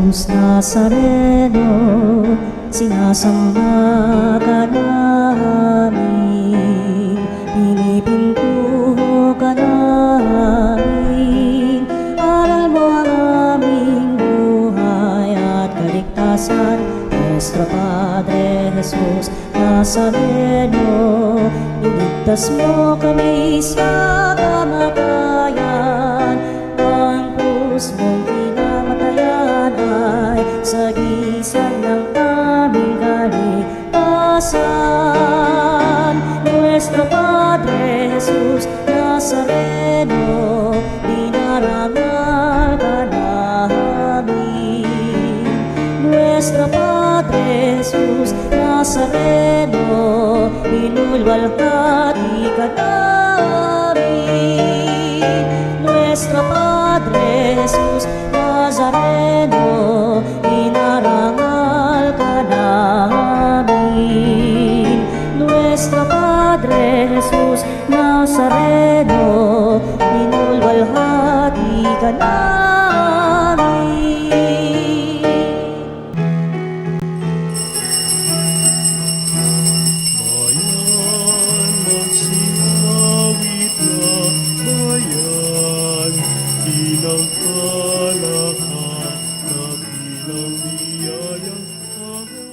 Jesus Nazareno, sinasamba ka namin, pinipintuho ka namin. Aral mo ang aming buhay at kaligtasan, Nuestro Padre Jesus Nazareno, iligtas mo kami sa kamatayan. Ang krus mong pinamatayan ay sagisag ng aming kaligtasan. Nuestro Padre Jesus Nazareno, dinarangal ka namin. Nuestro Padre Jesus Nazareno, inulwalhati ka namin. Nuestro Padre Jesus Nazareno, inarangal ka namin. Nuestro Padre Jesus Nazareno, inulwalhati ka namin. Bayan, magsingawit na bayan, ilang kalaka, nabilang biyayang pangako.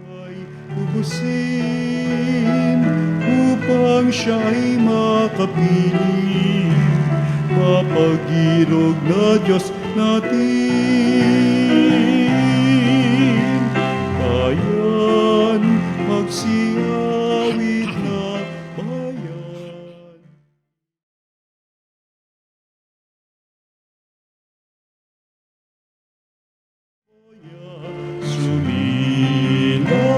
Ay ubusin upang siya'y makapiling, mapag-irog na Diyos natin. Bayan, magsiyawit na bayan. Sumilay na.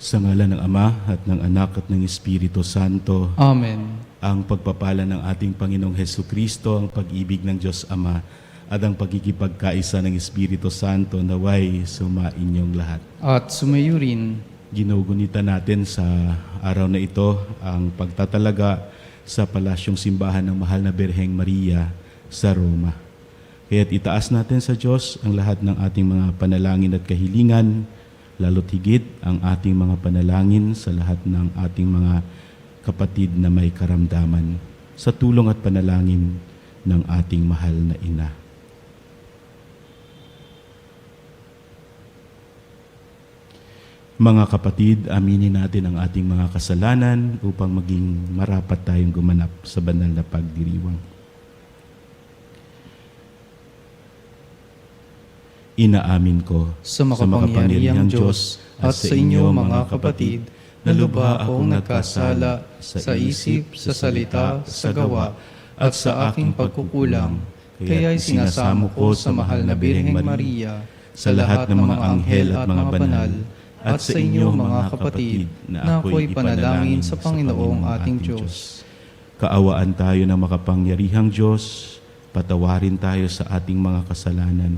Sa ngalan ng Ama at ng Anak at ng Espiritu Santo, Amen. ang pagpapala ng ating Panginoong Hesukristo, ang pag-ibig ng Diyos Ama, at ang pagkikipagkaisa ng Espiritu Santo naway sumainyong lahat. At sumayo rin. Ginugunita natin sa araw na ito ang pagtatalaga sa palasyong simbahan ng Mahal na Birheng Maria sa Roma. Kaya't itaas natin sa Diyos ang lahat ng ating mga panalangin at kahilingan, lalo't higit ang ating mga panalangin sa lahat ng ating mga kapatid na may karamdaman, sa tulong at panalangin ng ating mahal na Ina. Mga kapatid, aminin natin ang ating mga kasalanan upang maging marapat tayong gumanap sa banal na pagdiriwang. Inaamin ko Sa makapangyarihang Diyos at sa inyo mga kapatid, na lubha akong nagkasala sa isip, sa salita, sa gawa, at sa aking pagkukulang. Kaya'y sinasamo ko sa mahal na Birheng Maria, sa lahat ng mga anghel at mga banal, at sa inyo mga kapatid, na ako'y panalangin sa Panginoong ating Diyos. Kaawaan tayo ng makapangyarihang Diyos, patawarin tayo sa ating mga kasalanan,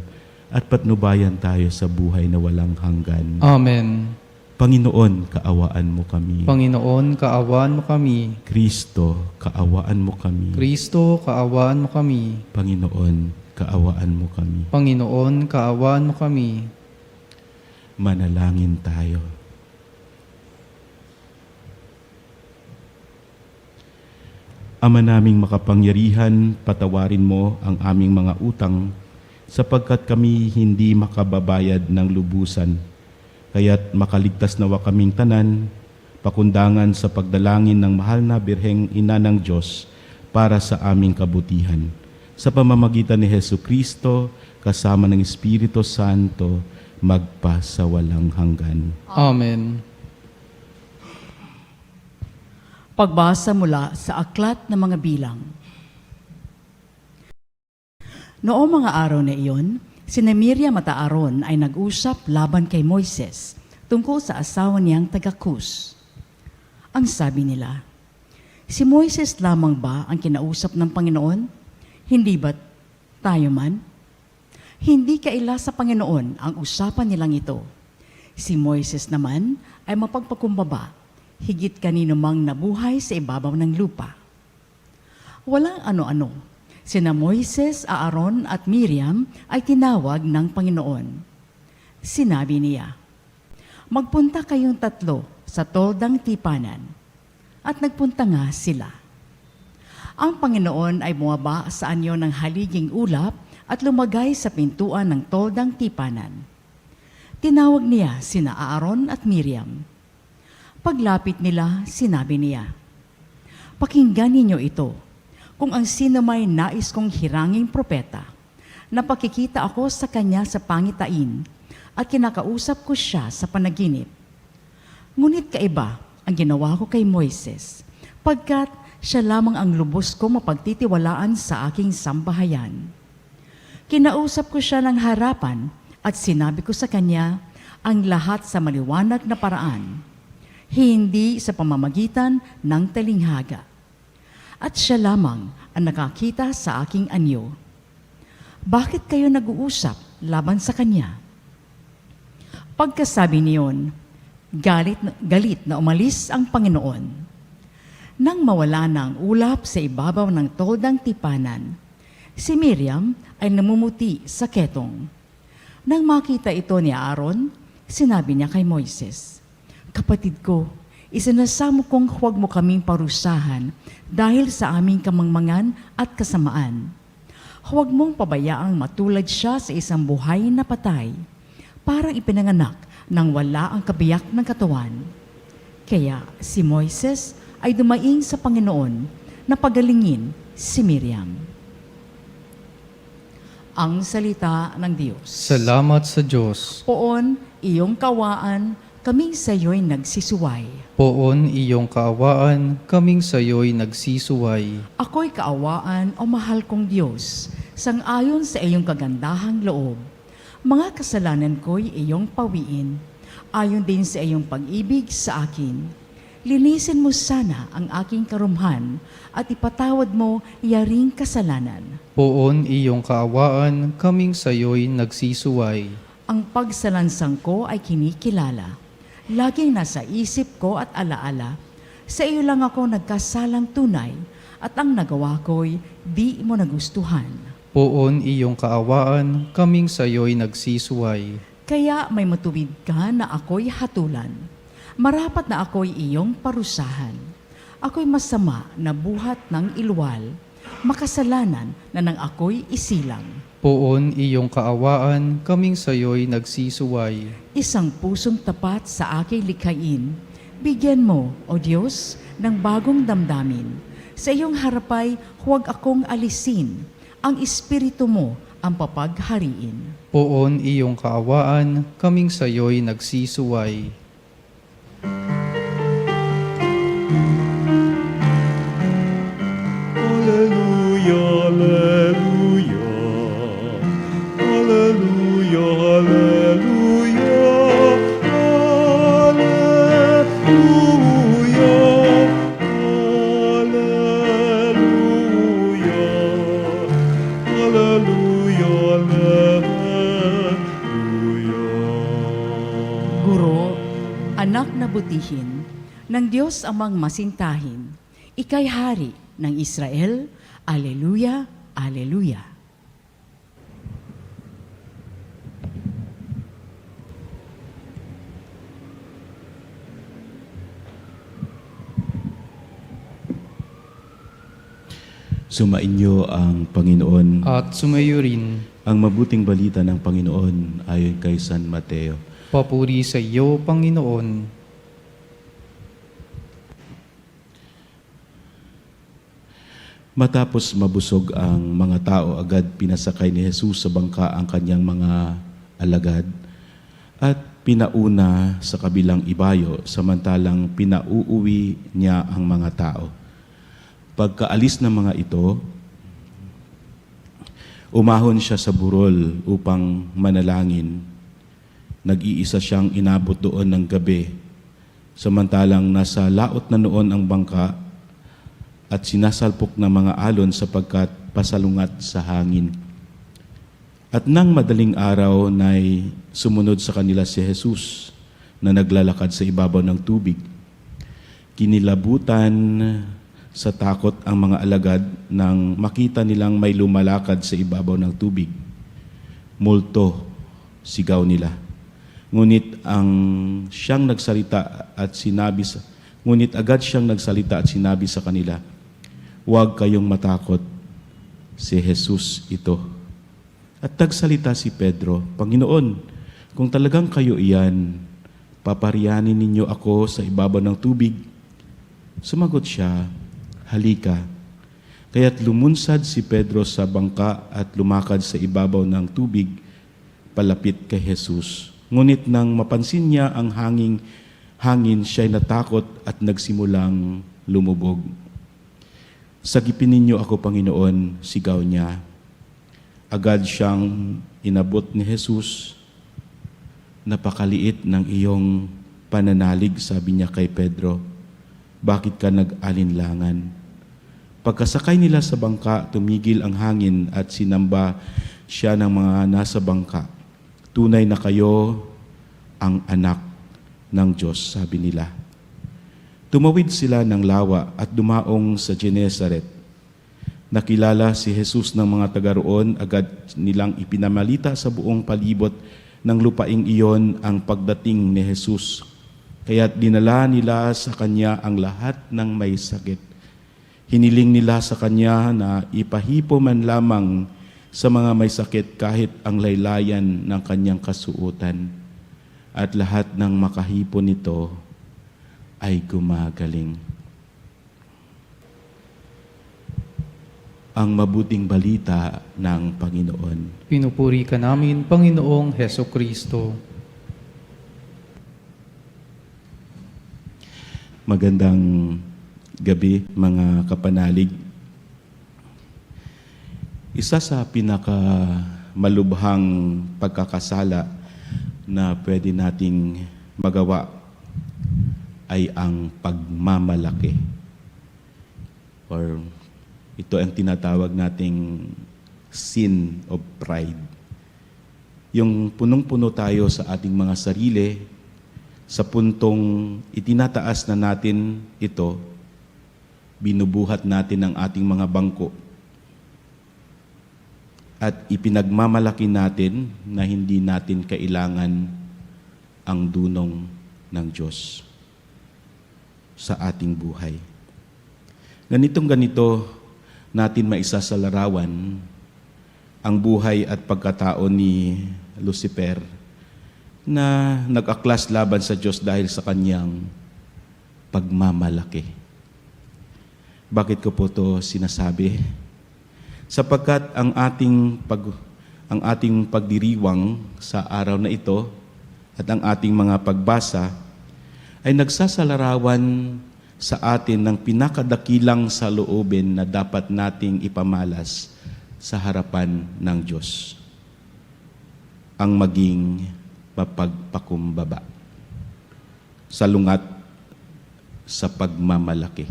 at patnubayan tayo sa buhay na walang hanggan. Amen. Panginoon, kaawaan mo kami. Panginoon, kaawaan mo kami. Kristo, kaawaan mo kami. Kristo, kaawaan mo kami. Panginoon, kaawaan mo kami. Panginoon, kaawaan mo kami. Manalangin tayo. Ama naming makapangyarihan, patawarin mo ang aming mga utang sapagkat kami hindi makababayad ng lubusan. Kaya't makaligtas nawa kaming tanan, pakundangan sa pagdalangin ng mahal na Birheng Ina ng Diyos para sa aming kabutihan. Sa pamamagitan ni Hesukristo, kasama ng Espiritu Santo, magpa sa walang hanggan. Amen. Pagbasa mula sa Aklat ng Mga Bilang. Noong mga araw na iyon, sina Miriam at Aaron ay nag-usap laban kay Moises tungkol sa asawa niyang taga-Kus. Ang sabi nila, si Moises lamang ba ang kinausap ng Panginoon? Hindi ba't Tayo man, hindi kaila sa Panginoon ang usapan nilang ito. Si Moises naman ay mapagpakumbaba, higit kanino mang nabuhay sa ibabaw ng lupa. Walang ano-ano, sina Moises, Aaron at Miriam ay tinawag ng Panginoon. Sinabi niya, "Magpunta kayong tatlo sa toldang tipanan." At nagpunta nga sila. Ang Panginoon ay bumaba sa anyo ng haliging ulap at lumagay sa pintuan ng toldang tipanan. Tinawag niya sina Aaron at Miriam. Paglapit nila, sinabi niya, "Pakinggan ninyo ito. Kung ang sino may nais kong hiranging propeta, napakikita ako sa kanya sa pangitain at kinakausap ko siya sa panaginip. Ngunit kaiba ang ginawa ko kay Moises, pagkat siya lamang ang lubos ko mapagtitiwalaan sa aking sambahayan. Kinausap ko siya ng harapan at sinabi ko sa kanya ang lahat sa maliwanag na paraan, hindi sa pamamagitan ng talinghaga. At siya lamang ang nakakita sa aking anyo. Bakit kayo nag-uusap laban sa kanya?" Pagkasabi niyon, galit na umalis ang Panginoon. Nang mawala na ang ulap sa ibabaw ng toldang tipanan, si Miriam ay namumuti sa ketong. Nang makita ito ni Aaron, sinabi niya kay Moises, "Kapatid ko, isinasamo kong huwag mo kaming parusahan dahil sa aming kamangmangan at kasamaan. Huwag mong pabayaang matulad siya sa isang buhay na patay, parang ipinanganak nang wala ang kabiyak ng katawan." Kaya si Moises ay dumaing sa Panginoon na pagalingin si Miriam. Ang salita ng Diyos. Salamat sa Diyos. Poon, iyong kawaan, kaming sa iyo'y nagsisuway. Poon iyong kaawaan, kaming sa iyo'y nagsisuway. Ako'y kaawaan o mahal kong Diyos, sang-ayon sa iyong kagandahang loob. Mga kasalanan ko'y iyong pawiin, ayon din sa iyong pag-ibig sa akin. Linisin mo sana ang aking karumhan at ipatawad mo yaring kasalanan. Poon iyong kaawaan, kaming sa iyo'y nagsisuway. Ang pagsalansang ko ay kinikilala. Laging nasa isip ko at alaala. Sa iyo lang ako nagkasalang tunay at ang nagawa ko'y di mo nagustuhan. Poon iyong kaawaan, kaming sa iyo'y nagsisuway. Kaya may matuwid ka na ako'y hatulan. Marapat na ako'y iyong parusahan. Ako'y masama na buhat ng ilwal. Makasalanan na nang ako'y isilang. Poon iyong kaawaan, kaming sa iyo'y nagsisuway. Isang pusong tapat sa aking likhain. Bigyan mo, O Diyos, ng bagong damdamin. Sa iyong harapay, huwag akong alisin. Ang Espiritu mo ang papaghariin. Poon iyong kaawaan, kaming sa iyo'y nagsisuway. Alleluia, alleluia. Alleluia, alleluia. Alleluia. Alleluia. Alleluia, alleluia. Guro, anak na butihin, ng Diyos amang masintahin, ika'y hari ng Israel. Alleluia, alleluia. Sumainyo ang Panginoon. At sumayo rin. Ang mabuting balita ng Panginoon ayon kay San Mateo. Papuri sa iyo, Panginoon. Matapos mabusog ang mga tao, agad pinasakay ni Jesus sa bangka ang kanyang mga alagad at pinauna sa kabilang ibayo, samantalang pinauuwi niya ang mga tao. Pagkaalis ng mga ito, umahon siya sa burol upang manalangin. Nag-iisa siyang inabot doon ng gabi, samantalang nasa laot na noon ang bangka at sinasalpok ng mga alon sapagkat pasalungat sa hangin. At nang madaling araw na'y sumunod sa kanila si Jesus na naglalakad sa ibabaw ng tubig. Kinilabutan sa takot ang mga alagad nang makita nilang may lumalakad sa ibabaw ng tubig. Multo, sigaw nila. Ngunit agad siyang nagsalita at sinabi sa kanila, "Huwag kayong matakot, si Jesus ito." At nagsalita si Pedro, "Panginoon, kung talagang kayo iyan, paparianin ninyo ako sa ibabaw ng tubig." Sumagot siya, "Halika." Kaya't lumunsad si Pedro sa bangka at lumakad sa ibabaw ng tubig palapit kay Jesus. Ngunit nang mapansin niya ang hangin, siya'y natakot at nagsimulang lumubog. "Sagipin ninyo ako, Panginoon," sigaw niya. Agad siyang inabot ni Jesus. "Napakaliit ng iyong pananalig," sabi niya kay Pedro. "Bakit ka nag-alinlangan?" Pagkasakay nila sa bangka, tumigil ang hangin at sinamba siya ng mga nasa bangka. "Tunay na kayo ang anak ng Diyos," sabi nila. Tumawid sila ng lawa at dumaong sa Genesaret. Nakilala si Jesus ng mga taga roon, agad nilang ipinamalita sa buong palibot ng lupaing iyon ang pagdating ni Jesus. Kaya't dinala nila sa kanya ang lahat ng may sakit. Hiniling nila sa kanya na ipahipo man lamang sa mga may sakit kahit ang laylayan ng kanyang kasuotan. At lahat ng makahipo nito ay gumagaling. Ang mabuting balita ng Panginoon. Pinupuri ka namin, Panginoong Heso Kristo. Magandang gabi, mga kapanalig. Isa sa pinakamalubhang pagkakasala na pwede nating magawa ay ang pagmamalaki. Or ito ang tinatawag nating sin of pride. Yung punong-puno tayo sa ating mga sarili, sa puntong itinataas na natin ito, binubuhat natin ang ating mga bangko at ipinagmamalaki natin na hindi natin kailangan ang dunong ng Diyos sa ating buhay. Ganito natin maisasalarawan ang buhay at pagkatao ni Lucifer na nag-aklas laban sa Diyos dahil sa kanyang pagmamalaki. Bakit ko po ito sinasabi? Sapagkat ang ating pagdiriwang sa araw na ito at ang ating mga pagbasa ay nagsasalarawan sa atin ng pinakadakilang saloobin na dapat nating ipamalas sa harapan ng Diyos. Ang maging mapagpakumbaba, salungat sa pagmamalaki.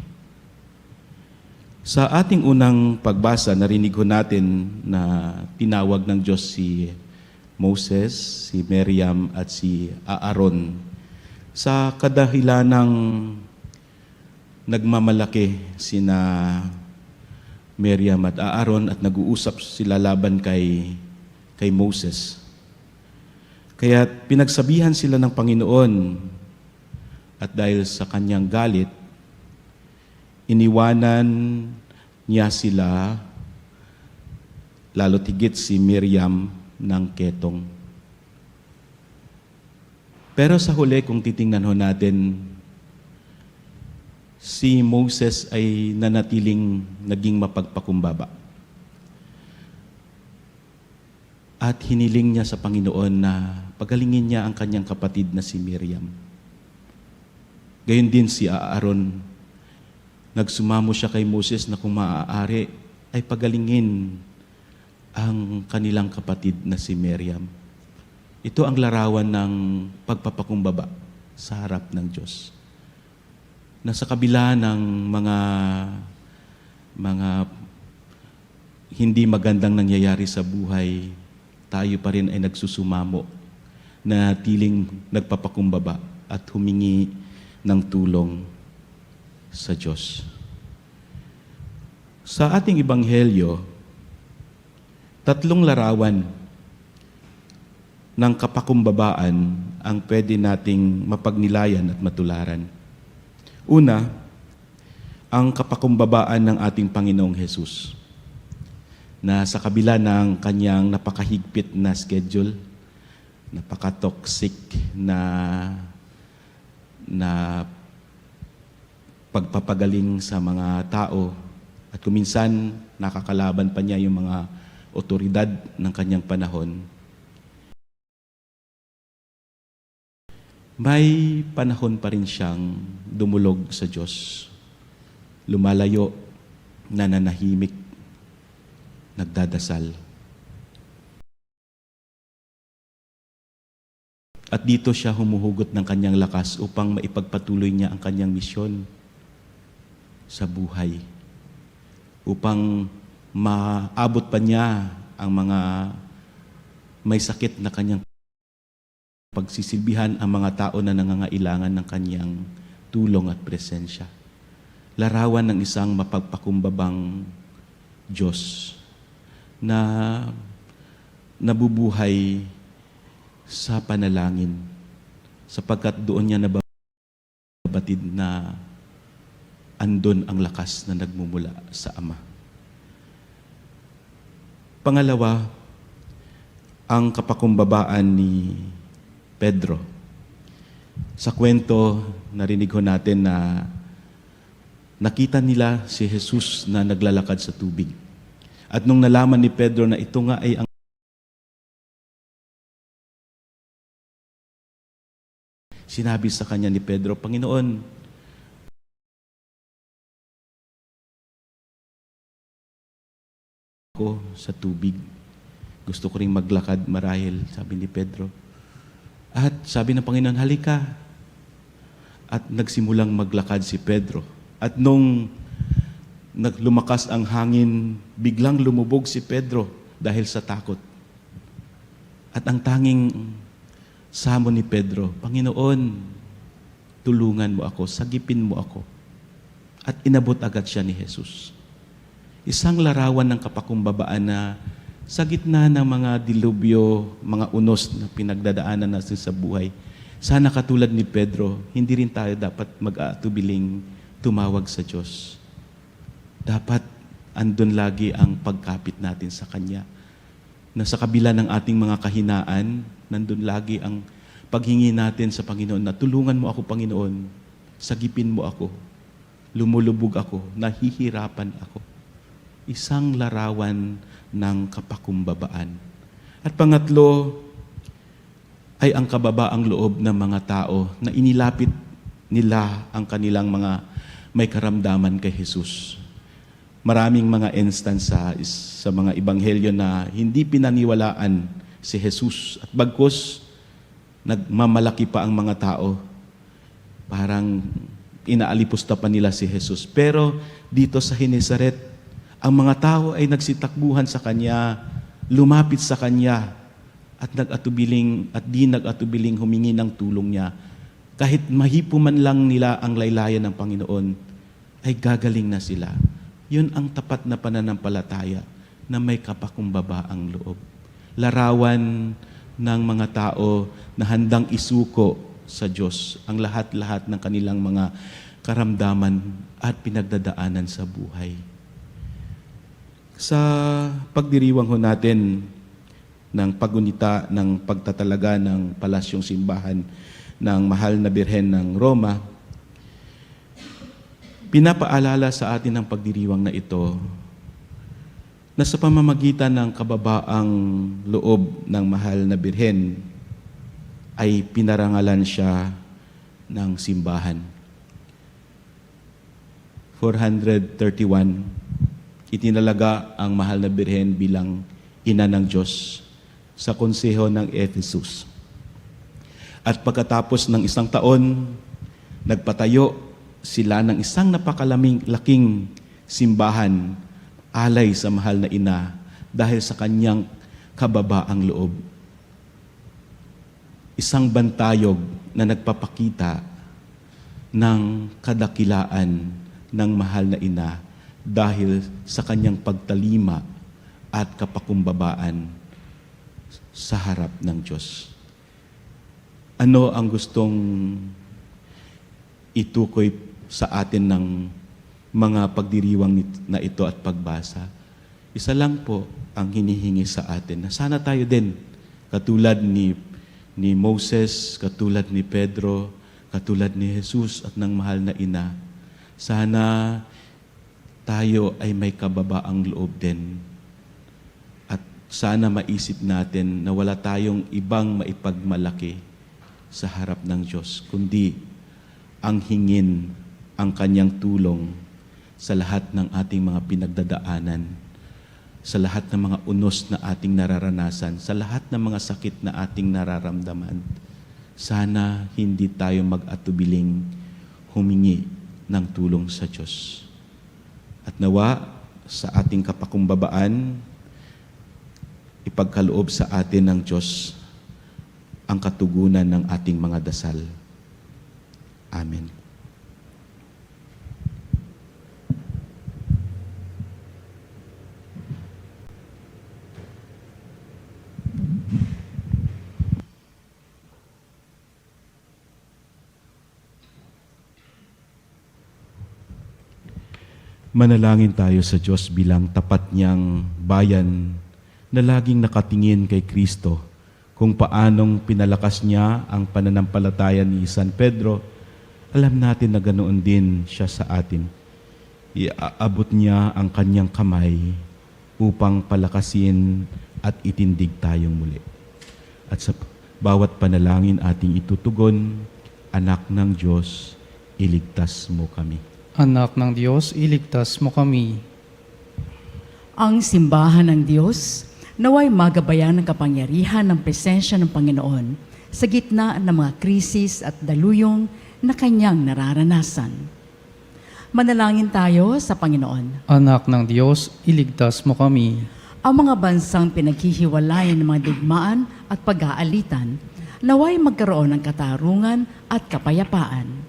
Sa ating unang pagbasa, narinig ho natin na tinawag ng Diyos si Moses, si Miriam at si Aaron sa kadahilanang nagmamalaki sina Miriam at Aaron at nag-uusap sila laban kay Moses. Kaya pinagsabihan sila ng Panginoon at dahil sa kanyang galit, iniwanan niya sila, lalo tigit si Miriam, ng ketong. Pero sa huli, kung titingnan ho natin, si Moses ay nanatiling naging mapagpakumbaba. At hiniling niya sa Panginoon na pagalingin niya ang kanyang kapatid na si Miriam. Gayon din si Aaron. Nagsumamo siya kay Moses na kung maaari ay pagalingin ang kanilang kapatid na si Miriam. Ito ang larawan ng pagpapakumbaba sa harap ng Diyos. Na sa kabila ng mga hindi magandang nangyayari sa buhay, tayo pa rin ay nagsusumamo na tiling nagpapakumbaba at humingi ng tulong sa Diyos. Sa ating ebanghelyo, 3 larawan ng kapakumbabaan ang pwede nating mapagnilayan at matularan. Una, ang kapakumbabaan ng ating Panginoong Hesus, na sa kabila ng kanyang napakahigpit na schedule, napaka-toxic na pagpapagaling sa mga tao, at kuminsan nakakalaban pa niya yung mga otoridad ng kanyang panahon, may panahon pa rin siyang dumulog sa Diyos. Lumalayo, nananahimik, nagdadasal. At dito siya humuhugot ng kanyang lakas upang maipagpatuloy niya ang kanyang misyon sa buhay. Upang maabot pa niya ang mga may sakit na kanyang pagsisilbihan, ang mga tao na nangangailangan ng kanyang tulong at presensya. Larawan ng isang mapagpakumbabang Diyos na nabubuhay sa panalangin, sapagkat doon niya nababatid na andon ang lakas na nagmumula sa Ama. Pangalawa, ang kapakumbabaan ni Pedro. Sa kwento, narinig ho natin na nakita nila si Jesus na naglalakad sa tubig. At nung nalaman ni Pedro na ito nga ay ang sinabi sa kanya ni Pedro, Panginoon, ako sa tubig. Gusto ko ring maglakad marahil, sabi ni Pedro. At sabi ng Panginoon, halika. At nagsimulang maglakad si Pedro. At nung lumakas ang hangin, biglang lumubog si Pedro dahil sa takot. At ang tanging samo ni Pedro, Panginoon, tulungan mo ako, sagipin mo ako. At inabot agad siya ni Jesus. Isang larawan ng kapakumbabaan na sa gitna ng mga dilubyo, mga unos na pinagdadaanan natin sa buhay, sana katulad ni Pedro, hindi rin tayo dapat mag-aatubiling tumawag sa Diyos. Dapat andun lagi ang pagkapit natin sa Kanya. Na sa kabila ng ating mga kahinaan, nandun lagi ang paghingi natin sa Panginoon na tulungan mo ako, Panginoon, sagipin mo ako, lumulubog ako, nahihirapan ako. Isang larawan ng kapakumbabaan. At pangatlo ay ang kababaang loob ng mga tao na inilapit nila ang kanilang mga may karamdaman kay Jesus. Maraming mga instance sa mga ebanghelyo na hindi pinaniwalaan si Jesus at bagkus nagmamalaki pa ang mga tao. Parang inaalipusta pa nila si Jesus. Pero dito sa Genesaret, ang mga tao ay nagsitakbuhan sa Kanya, lumapit sa Kanya, at di nag-atubiling humingi ng tulong Niya. Kahit mahipo man lang nila ang laylayan ng Panginoon, ay gagaling na sila. Yun ang tapat na pananampalataya na may kapakumbaba ang loob. Larawan ng mga tao na handang isuko sa Diyos ang lahat-lahat ng kanilang mga karamdaman at pinagdadaanan sa buhay. Sa pagdiriwang ho natin ng pagunita ng pagtatalaga ng palasyong simbahan ng Mahal na Birhen ng Roma, pinapaalala sa atin ang pagdiriwang na ito na sa pamamagitan ng kababaang loob ng Mahal na Birhen ay pinarangalan siya ng simbahan. 431, itinalaga ang Mahal na Birhen bilang ina ng Diyos sa konseho ng Ephesus. At pagkatapos ng 1 taon, nagpatayo sila ng isang laking simbahan alay sa Mahal na Ina dahil sa kanyang kababaang loob. Isang bantayog na nagpapakita ng kadakilaan ng mahal na ina dahil sa kanyang pagtalima at kapakumbabaan sa harap ng Diyos. Ano ang gustong itukoy sa atin ng mga pagdiriwang na ito at pagbasa? Isa lang po ang hinihingi sa atin, na sana tayo din, katulad ni Moses, katulad ni Pedro, katulad ni Jesus at ng mahal na ina, sana tayo ay may kababaang loob din. At sana maisip natin na wala tayong ibang maipagmalaki sa harap ng Diyos, kundi ang hingin ang kanyang tulong sa lahat ng ating mga pinagdadaanan, sa lahat ng mga unos na ating nararanasan, sa lahat ng mga sakit na ating nararamdaman. Sana hindi tayo mag-atubiling humingi ng tulong sa Diyos. At nawa sa ating kapakumbabaan, ipagkaloob sa atin ng Diyos ang katugunan ng ating mga dasal. Amen. Manalangin tayo sa Diyos bilang tapat niyang bayan na laging nakatingin kay Kristo, kung paanong pinalakas niya ang pananampalataya ni San Pedro. Alam natin na ganoon din siya sa atin. Iaabot niya ang kanyang kamay upang palakasin at itindig tayong muli. At sa bawat panalangin ating itutugon, Anak ng Diyos, iligtas mo kami. Anak ng Diyos, iligtas mo kami. Ang simbahan ng Diyos, naway magabayan ng kapangyarihan ng presensya ng Panginoon sa gitna ng mga krisis at daluyong na kanyang nararanasan. Manalangin tayo sa Panginoon. Anak ng Diyos, iligtas mo kami. Ang mga bansang pinaghihiwalayan ng mga digmaan at pag-aalitan, naway magkaroon ng katarungan at kapayapaan.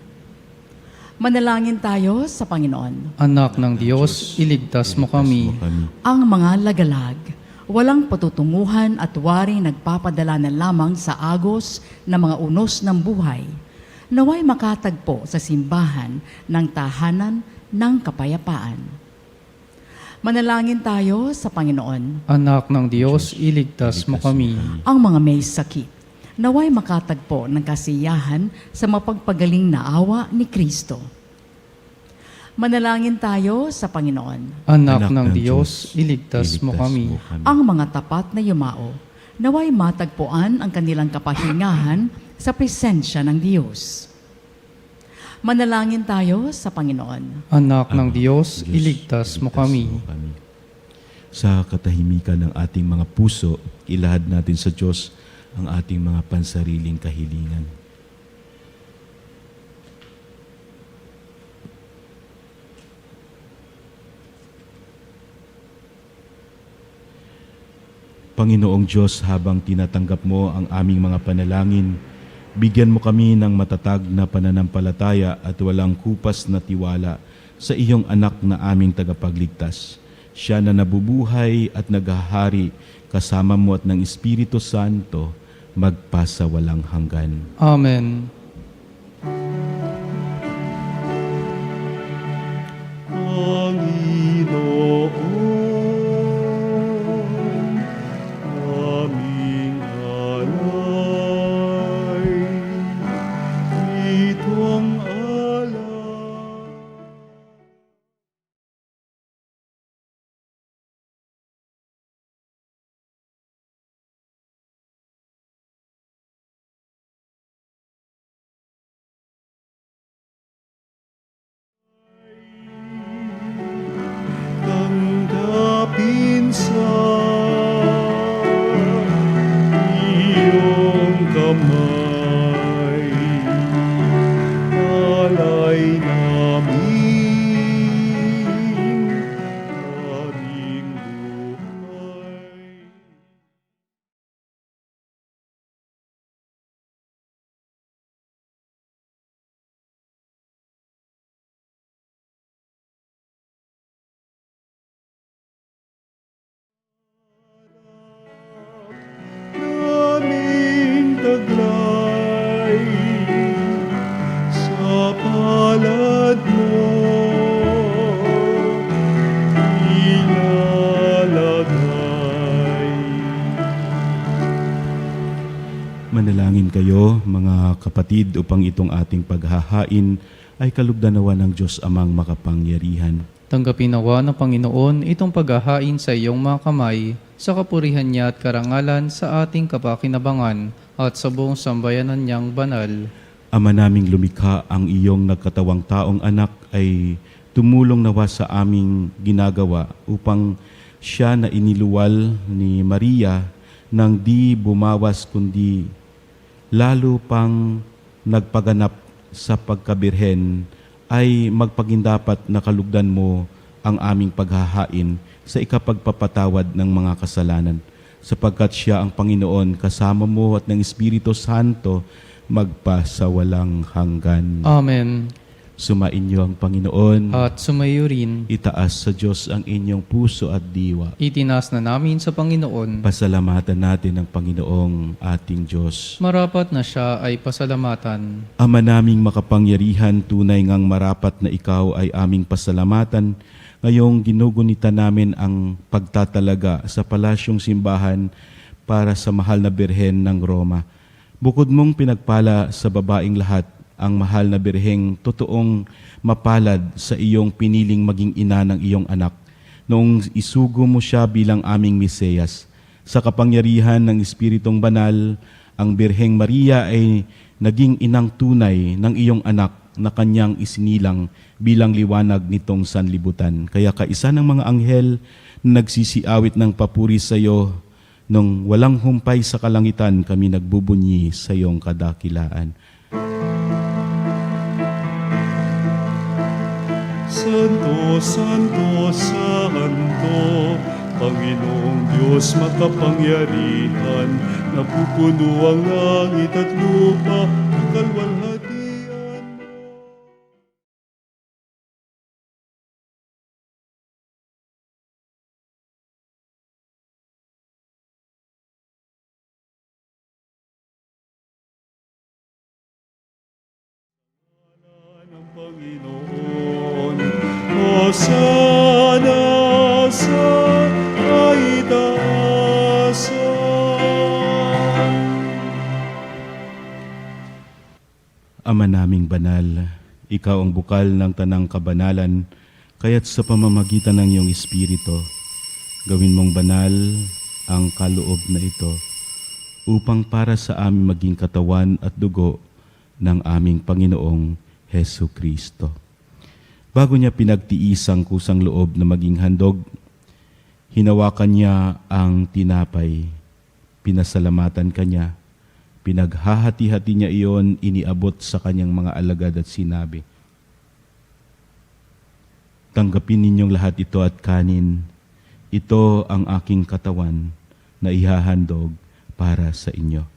Manalangin tayo sa Panginoon. Anak ng Diyos, iligtas mo kami. Ang mga lagalag, walang patutunguhan at waring nagpapadala na lamang sa agos ng mga unos ng buhay, naway makatagpo sa simbahan ng tahanan ng kapayapaan. Manalangin tayo sa Panginoon. Anak ng Diyos, iligtas mo kami. Ang mga may sakit, naway makatagpo ng kasiyahan sa mapagpagaling na awa ni Kristo. Manalangin tayo sa Panginoon. Anak ng Diyos, iligtas mo kami. Ang mga tapat na yumao, naway matagpuan ang kanilang kapahingahan sa presensya ng Diyos. Manalangin tayo sa Panginoon. Anak ng Diyos, iligtas mo kami. Sa katahimikan ng ating mga puso, ilahad natin sa Diyos ang ating mga pansariling kahilingan. Panginoong Diyos, habang tinatanggap mo ang aming mga panalangin, bigyan mo kami ng matatag na pananampalataya at walang kupas na tiwala sa iyong anak na aming tagapagligtas. Siya na nabubuhay at naghahari kasama mo at ng Espiritu Santo, magpasa walang hanggan. Amen. Tanggapin sa iyong kamay, alay namin, aring buhay. taglay sa palad mo ilalagay. Manalangin kayo, mga kapatid, upang itong ating paghahain ay kalugdan-nawa ng Diyos Amang makapangyarihan. Tanggapin nawa ng Panginoon itong paghahain sa iyong mga kamay, sa kapurihan niya at karangalan sa ating kapakinabangan at sa buong sambayanan niyang banal. Ama naming lumikha, ang iyong nagkatawang taong anak ay tumulong nawa sa aming ginagawa upang siya na iniluwal ni Maria nang di bumawas kundi lalo pang nagpaganap sa pagkabirhen ay magpagindapat na kalugdan mo ang aming paghahain sa ikapagpapatawad ng mga kasalanan, sapagkat siya ang Panginoon kasama mo at ng Espiritu Santo magpasawalang hanggan. Amen. Sumainyo ang Panginoon. At sumayo rin, Itaas sa Diyos ang inyong puso at diwa. itinas na namin sa Panginoon. Pasalamatan natin ang Panginoong ating Diyos. Marapat na siya ay pasalamatan. Ama naming makapangyarihan, tunay ngang marapat na ikaw ay aming pasalamatan. Ngayong ginugunita namin ang pagtatalaga sa palasyong simbahan para sa mahal na Birhen ng Roma. Bukod mong pinagpala sa babaeng lahat, ang mahal na birheng totoong mapalad sa iyong piniling maging ina ng iyong anak, noong isugo mo siya bilang aming Mesiyas. Sa kapangyarihan ng Espiritong Banal, ang Birheng Maria ay naging inang tunay ng iyong anak na kanyang isinilang bilang liwanag nitong sanlibutan. Kaya kaisa ng mga anghel na nagsisiawit ng papuri sa iyo, nung walang humpay sa kalangitan kami nagbubunyi sa iyong kadakilaan. Santo, Santo, Santo, Panginoong Diyos makapangyarihan, napupuno ang langit at lupa, ang kalwalhatian mo. Ng Panginoon, Hosana sa kaitaasan. Ama naming banal, ikaw ang bukal ng tanang kabanalan, kaya't sa pamamagitan ng iyong Espiritu, gawin mong banal ang kaloob na ito, upang para sa amin maging katawan at dugo ng aming Panginoong Hesu Kristo. Bago niya pinagtiis ang kusang loob na maging handog, hinawakan niya ang tinapay, pinasalamatan kanya, pinaghahati-hati niya iyon, iniabot sa kanyang mga alagad at sinabi, "Tanggapin ninyong lahat ito at kanin. Ito ang aking katawan na ihahandog para sa inyo."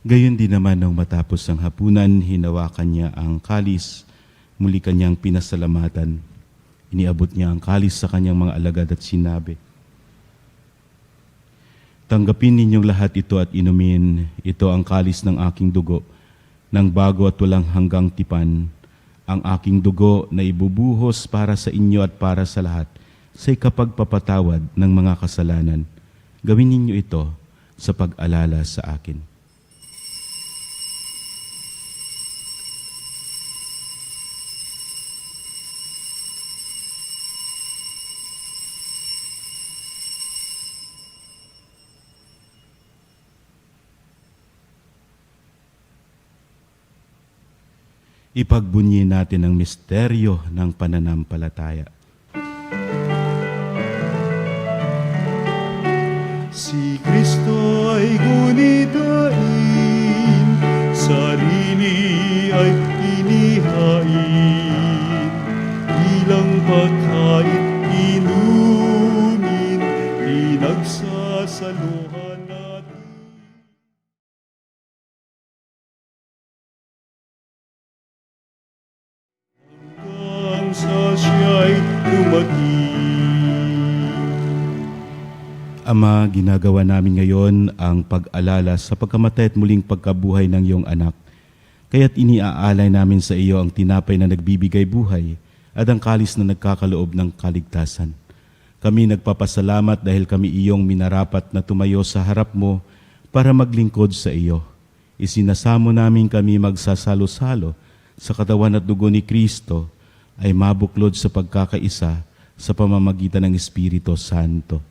Gayon din naman nang matapos ang hapunan, hinawakan niya ang kalis, muli kanyang pinasalamatan. Iniabot niya ang kalis sa kanyang mga alagad at sinabi, "Tanggapin ninyong lahat ito at inumin. Ito ang kalis ng aking dugo, ng bago at walang hanggang tipan, ang aking dugo na ibubuhos para sa inyo at para sa lahat, sa ikapagpapatawad ng mga kasalanan. Gawin ninyo ito sa pag-alala sa akin." Ipagbunyi natin ang misteryo ng pananampalataya. Si Kristo ay gunitain, sarili ay inihain, bilang pagkain Ama, ginagawa namin ngayon ang pag-alala sa pagkamatay at muling pagkabuhay ng iyong anak. Kaya't iniaalay namin sa iyo ang tinapay na nagbibigay buhay at ang kalis na nagkakaloob ng kaligtasan. Kami nagpapasalamat dahil kami iyong minarapat na tumayo sa harap mo para maglingkod sa iyo. Isinasamo namin kami magsasalo-salo sa katawan at dugo ni Kristo ay mabuklod sa pagkakaisa sa pamamagitan ng Espiritu Santo.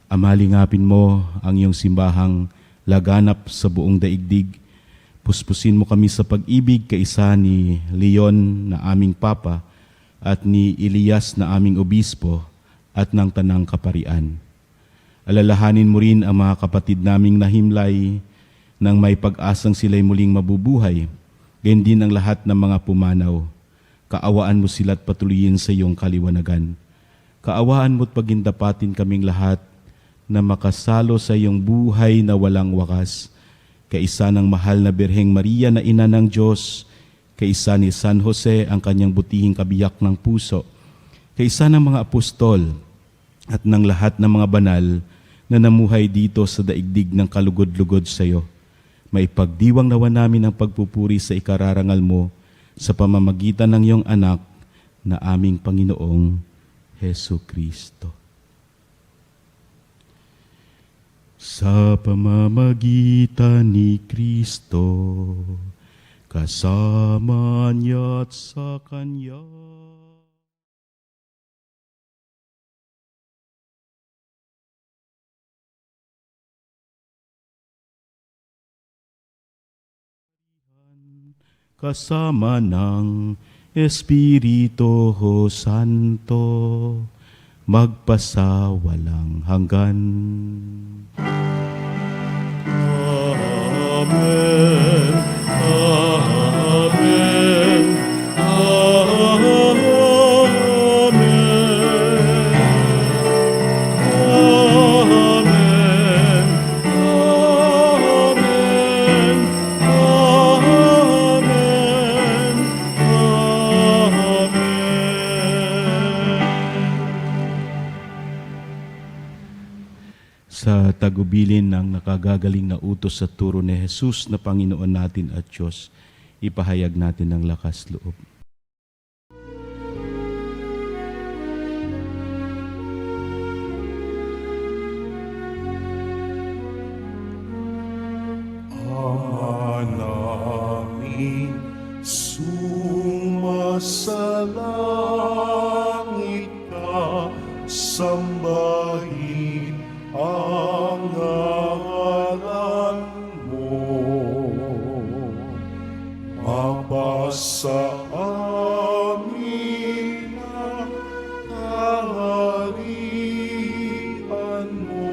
Amalingapin mo ang iyong simbahang laganap sa buong daigdig. Puspusin mo kami sa pag-ibig kaisa ni Leon na aming Papa at ni Elias na aming Obispo at ng Tanang Kaparian. Alalahanin mo rin ang mga kapatid naming nahimlay nang may pag-asang sila'y muling mabubuhay, gayon din ang lahat ng mga pumanaw. Kaawaan mo sila at patuloyin sa iyong kaliwanagan. Kaawaan mo't pagindapatin kaming lahat na makasalo sa iyong buhay na walang wakas, kaisa ng mahal na Birheng Maria na Ina ng Diyos, kaisa ni San Jose ang kanyang butihing kabiyak ng puso, kaisa ng mga apostol at ng lahat ng mga banal na namuhay dito sa daigdig ng kalugod-lugod sa iyo. Maipagdiwang nawa namin ang pagpupuri sa ikararangal mo sa pamamagitan ng iyong anak na aming Panginoong Hesu Kristo. Sa pamamagitan ni Kristo, kasama niya at sa Kanya. Kasama ng Espiritu Santo, magpasawalang hanggan. Amen. Amen. Amen. Amen. Amen. Sa tagubilin ng nakagagaling na utos sa turo ni Jesus na Panginoon natin at Diyos, ipahayag natin ng lakas loob. Ama namin, sumasalangit ka, sambahin ang ngalan mo. Mapasa amin ang kaharian mo,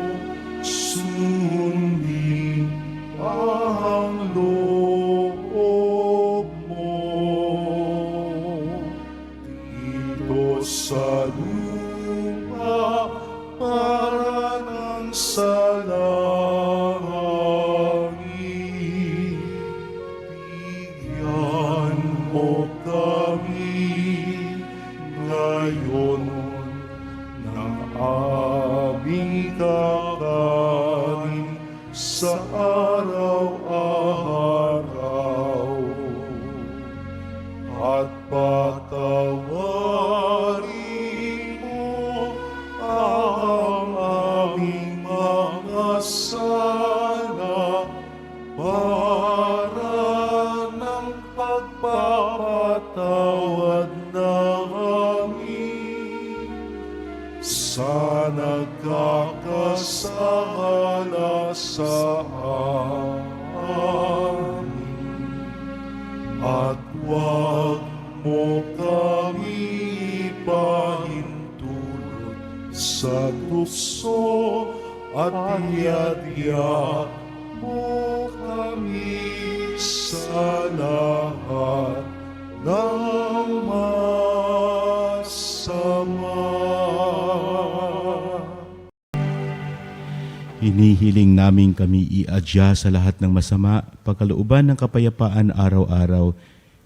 sundin ang loob mo. Dito sa lupa para ng sa langit, bigyan mo kami ngayon ng aming kakanin sa araw-araw, at patawarin mo ang aming mga sala para ng pagpapatawad namin sa nagkakasala sa amin. At huwag mo kami ipahintulot sa tukso, at iadya mo kami sa lahat ng masama. Hinihiling namin kami iadya sa lahat ng masama, pagkalooban ng kapayapaan araw-araw,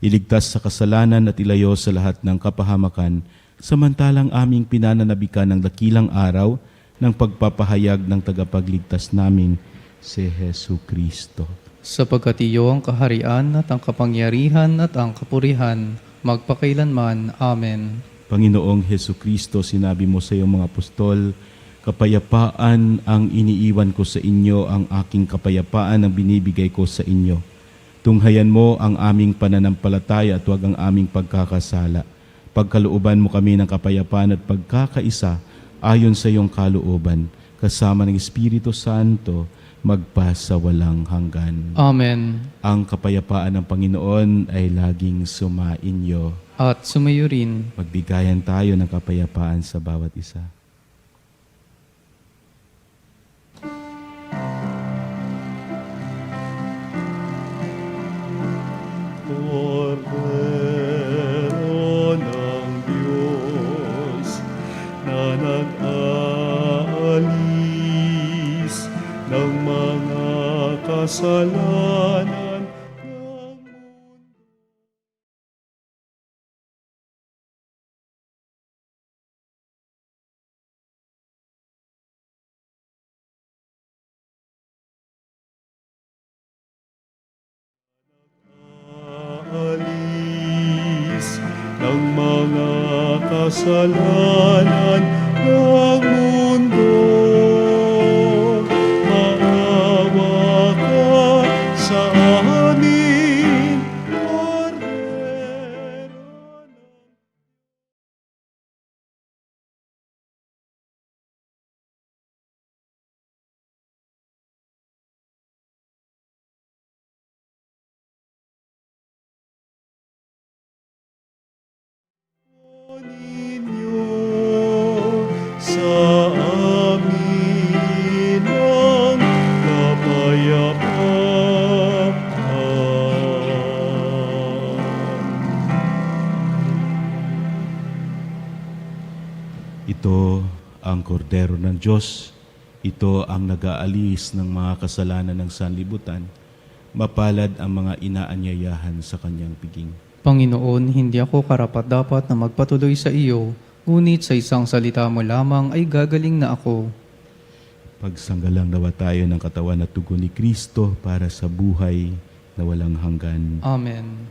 iligtas sa kasalanan at ilayo sa lahat ng kapahamakan, samantalang aming pinananabikan ng dakilang araw ng pagpapahayag ng tagapagligtas namin, si Hesu Kristo. Sapagkat iyo ang kaharian at ang kapangyarihan at ang kapurihan, magpakailanman. Amen. Panginoong Hesu Kristo, sinabi mo sa iyong mga apostol, kapayapaan ang iniiwan ko sa inyo, ang aking kapayapaan ang binibigay ko sa inyo. Tunghayan mo ang aming pananampalataya at huwag ang aming pagkakasala. Pagkalooban mo kami ng kapayapaan at pagkakaisa ayon sa iyong kalooban, kasama ng Espiritu Santo, magpa sa walang hanggan. Amen. Ang kapayapaan ng Panginoon ay laging sumainyo. At sumayo rin. Magbigayan tayo ng kapayapaan sa bawat isa. Cordero ng Diyos na nag-aalis ng mga kasalanan ng mundo. Alis ng mga kasalanan ng mundo. Maawa ka sa amin, Cordero ng ninyo sa amin ang kapayapaan. Ito ang kordero ng Diyos. Ito ang nag-aalis ng mga kasalanan ng sanlibutan. Mapalad ang mga inaanyayahan sa kanyang piging. Panginoon, hindi ako karapat-dapat na magpatuloy sa iyo, ngunit sa isang salita mo lamang ay gagaling na ako. Pagsanggalang nawa tayo ng katawan at dugo ni Kristo para sa buhay na walang hanggan. Amen.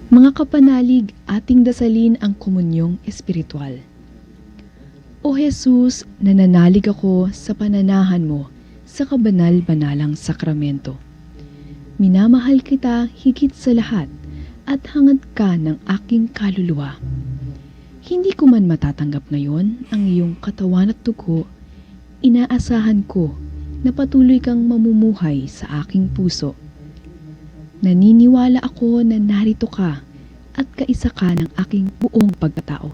Mga kapanalig, ating dasalin ang komunyong espiritual. O Jesus, nananalig ako sa pananahan mo sa kabanal-banalang sakramento. Minamahal kita higit sa lahat at hangad ka ng aking kaluluwa. Hindi ko man matatanggap ngayon ang iyong katawan at dugo, inaasahan ko na patuloy kang mamumuhay sa aking puso. Naniniwala ako na narito ka at kaisa ka ng aking buong pagkatao.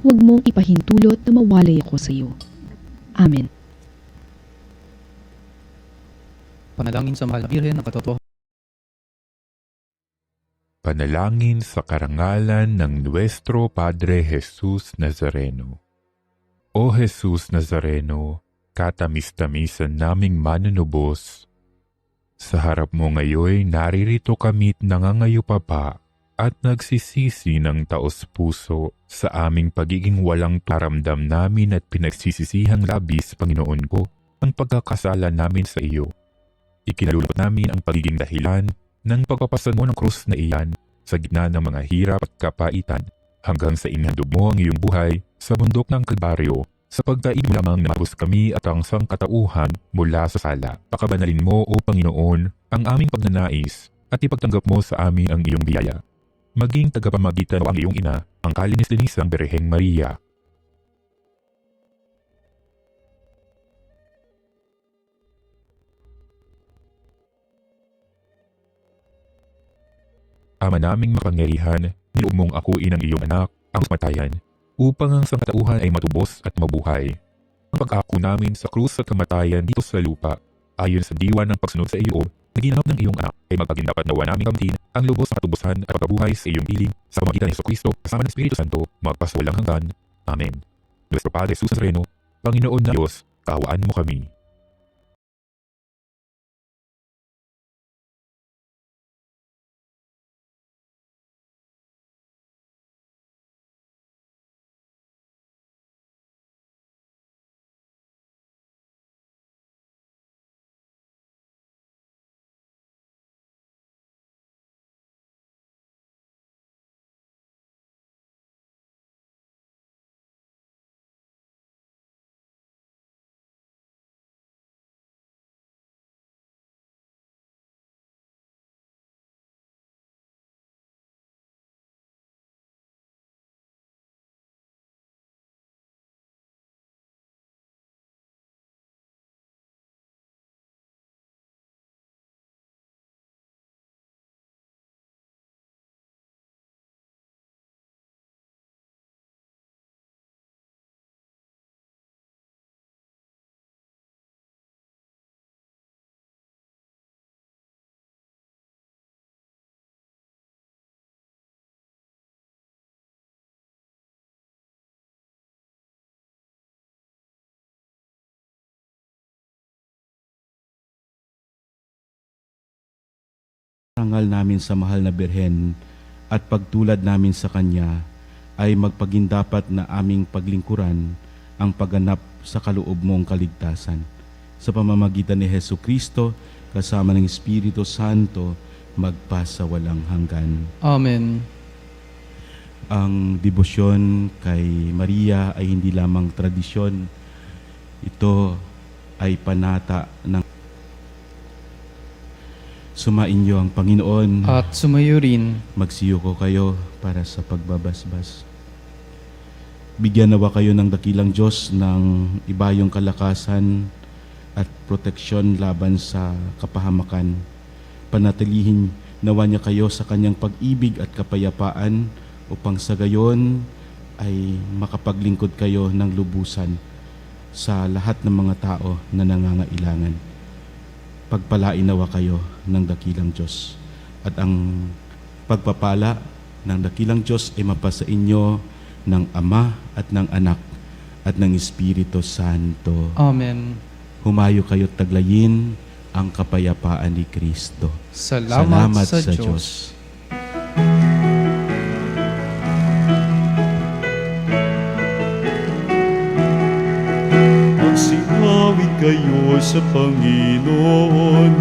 Huwag mong ipahintulot na mawalay ako sa iyo. Amen. Panalangin sa mahal na Birhen ng katotohanan. Panalangin sa karangalan ng Nuestro Padre Jesus Nazareno. O Jesus Nazareno, katamis-tamisan naming manunubos, sa harap mo ngayon naririto kami't nangangayupapa at nagsisisi ng taos-puso sa aming pagiging walang taramdam namin at pinagsisisihang labis, Panginoon ko, ang pagkakasala namin sa iyo. Ikinalulot namin ang pagiging dahilan ng pagpapasan mo ng krus na iyan sa gitna ng mga hirap at kapaitan hanggang sa inhandog mo ang iyong buhay sa bundok ng Kalbaryo sa pagdaig lamang na mabus kami at ang sangkatauhan mula sa sala. Pakabanalin mo, O Panginoon, ang aming pagnanais at ipagtanggap mo sa amin ang iyong biyaya. Maging tagapamagitan mo ang iyong ina, ang kalinis-linisang Birheng Maria. Ama naming mapangyarihan, niloob mong akuin ang iyong anak, ang kamatayan, upang ang sangkatauhan ay matubos at mabuhay. Ang pag-ako namin sa krus at kamatayan dito sa lupa, ayon sa diwa ng pagsunod sa iyo, na ginanap ng iyong anak, ay magpagindapat nawa namin kamtin ang lubos na katubusan at pagkabuhay sa iyong piling sa pamagitan ni Jesucristo kasama ng Espiritu Santo, magpasawalang hanggan. Amen. Nuestro Padre Jesus Nazareno, Panginoon na Diyos, kaawaan mo kami. Parangal namin sa mahal na Birhen at pagtulad namin sa Kanya ay magpagindapat na aming paglingkuran ang pagganap sa kaloob mong kaligtasan. Sa pamamagitan ni Hesu Kristo, kasama ng Espiritu Santo, magpasawalang hanggan. Amen. Ang debosyon kay Maria ay hindi lamang tradisyon. Ito ay panata ng sumainyo ang Panginoon. At sumayo rin. Magsiyuko kayo para sa pagbabasbas. Bigyan nawa kayo ng dakilang Diyos ng ibayong kalakasan at proteksyon laban sa kapahamakan. Panatilihin nawa niya kayo sa kanyang pag-ibig at kapayapaan upang sa gayon ay makapaglingkod kayo ng lubusan sa lahat ng mga tao na nangangailangan. Pagpalain nawa kayo ng dakilang Diyos. At ang pagpapala ng dakilang Diyos ay mapasa inyo ng Ama at ng Anak at ng Espiritu Santo. Amen. Humayo kayo't taglayin ang kapayapaan ni Kristo. Salamat sa Diyos. Magsinawit kayo sa Panginoon.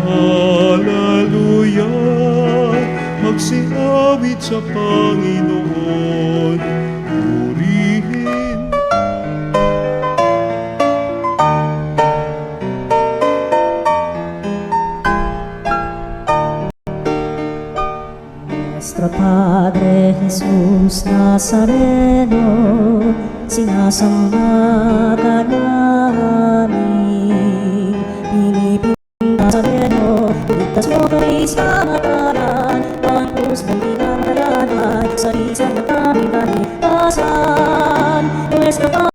Hallelujah. Magsinawit sa Panginoon. Purihin. Nuestro Padre Jesus Nazareno, sinasamba ka namin. Pilipin Nazareno, ligtas mo kami sa mataran, ang krus mong pinamalayan, sa isang nataming kahit